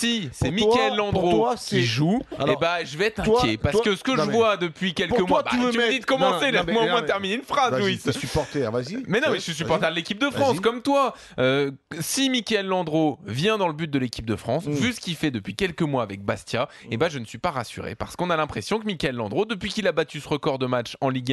si c'est Mickaël Landreau qui joue, eh ben, je vais être inquiet. Parce que ce que je vois depuis quelques mois... tu me dis de commencer, laisse-moi au moins terminer une phrase, Louis. T'es supporter, vas-y. Mais non, mais je suis supporter de l'équipe de France, comme toi. Si Mickaël Landreau vient dans le but de l'équipe de France, vu ce qu'il fait depuis quelques mois avec Bastia, eh ben, je ne suis pas rassuré. Parce qu'on a l'impression que Mickaël Landreau, depuis qu'il a battu ce record de match en Ligue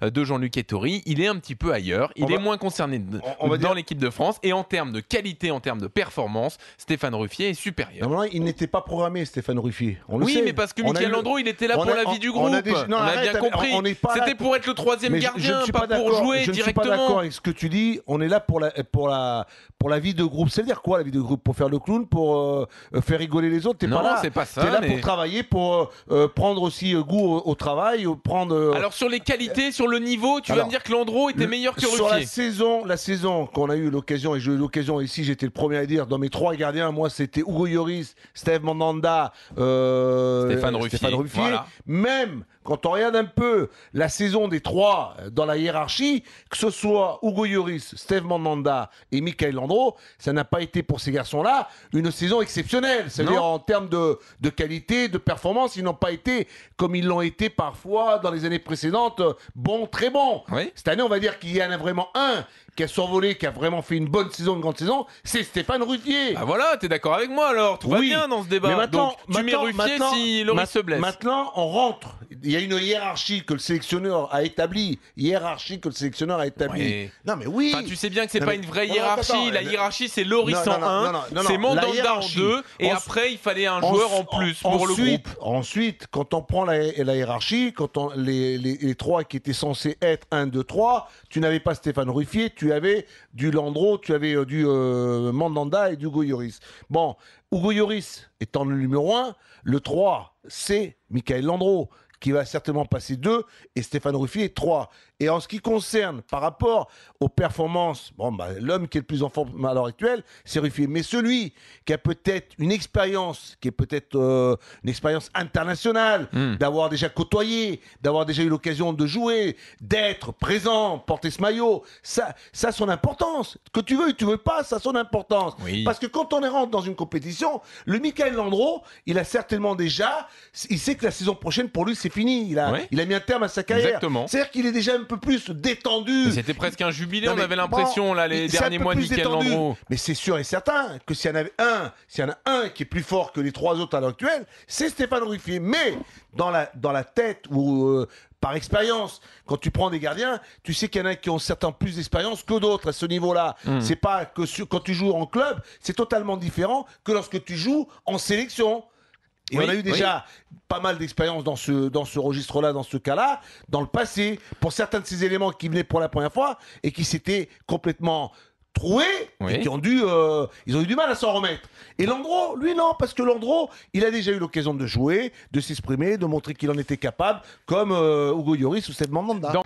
1 de Jean-Luc Ettori, il est un petit peu ailleurs. Il est moins concerné dans l'équipe de France. Et en termes de qualité, en termes de performance, Stéphane Ruffier est supérieur. Non, il n'était pas programmé, Stéphane Ruffier. On le sait. Mais parce que Mickaël Landreau, il était là pour la vie du groupe. On a bien compris. C'était pour être le troisième gardien, pas pour jouer directement. Je ne suis pas d'accord avec ce que tu dis. On est là pour la vie de groupe. C'est-à-dire quoi, la vie de groupe? Pour faire le clown, pour faire rigoler les autres? T'es pas là. C'est pas ça. T'es là pour travailler, pour prendre aussi goût au travail, Alors sur les qualités, sur le niveau, tu vas me dire que Landreau était meilleur que Ruffier. Sur la saison qu'on a eu l'occasion, et j'ai eu l'occasion ici, j'étais le premier à dire, dans mes 3 gardiens, moi c'était Hugo Lloris, Steve Mandanda, Stéphane Ruffier. Voilà. Même quand on regarde un peu la saison des 3 dans la hiérarchie, que ce soit Hugo Lloris, Steve Mandanda et Mickaël Landreau, ça n'a pas été pour ces garçons-là une saison exceptionnelle. C'est-à-dire en termes de qualité, de performance, ils n'ont pas été comme ils l'ont été parfois dans les années précédentes, bons, très bons. Oui. Cette année, on va dire qu'il y en a vraiment un qui a survolé, qui a vraiment fait une bonne saison, une grande saison, c'est Stéphane Ruffier. Ah voilà, t'es d'accord avec moi alors, tout va bien dans ce débat. Mais maintenant, donc, tu mets Ruffier si Lloris se blesse. Maintenant, on rentre. Il y a une hiérarchie que le sélectionneur a établie. Oui. Non mais oui. Enfin, tu sais bien que c'est pas une vraie hiérarchie. La hiérarchie, c'est Lloris en 1, c'est Mandanda en 2, et après, il fallait un joueur en plus pour le groupe. Ensuite, quand on prend la hiérarchie, quand les 3 qui étaient censés être 1, 2, 3, tu n'avais pas Stéphane Ruffier, tu avais du Landreau, tu avais du Mandanda et du Hugo Lloris. Bon, Hugo Lloris étant le numéro 1, le 3, c'est Mickaël Landreau, qui va certainement passer 2, et Stéphane Ruffier 3. Et en ce qui concerne, par rapport aux performances, l'homme qui est le plus en forme à l'heure actuelle, c'est Ruffier. Mais celui qui a peut-être une expérience, qui est peut-être une expérience internationale, d'avoir déjà côtoyé, d'avoir déjà eu l'occasion de jouer, d'être présent, porter ce maillot, ça a son importance. Que tu veux ou tu veux pas, ça a son importance. Oui. Parce que quand on rentre dans une compétition, le Mickaël Landreau, il a certainement déjà, il sait que la saison prochaine, pour lui, c'est fini. Il a mis un terme à sa carrière. Exactement. C'est-à-dire qu'il est déjà un peu plus détendu. C'était presque un jubilé, on avait l'impression les derniers mois de Mickaël Landreau. Mais c'est sûr et certain que s'il y en a un qui est plus fort que les 3 autres à l'heure actuelle, c'est Stéphane Ruffier. Mais dans la tête ou par expérience, quand tu prends des gardiens, tu sais qu'il y en a qui ont certains plus d'expérience que d'autres à ce niveau-là. C'est pas que quand tu joues en club, c'est totalement différent que lorsque tu joues en sélection. Et on a eu déjà pas mal d'expérience dans ce registre-là, dans ce cas-là, dans le passé, pour certains de ces éléments qui venaient pour la première fois et qui s'étaient complètement troués et qui ont ils ont eu du mal à s'en remettre. Et Landreau, lui non, parce que Landreau, il a déjà eu l'occasion de jouer, de s'exprimer, de montrer qu'il en était capable, comme Hugo Lloris ou Steve Mandanda.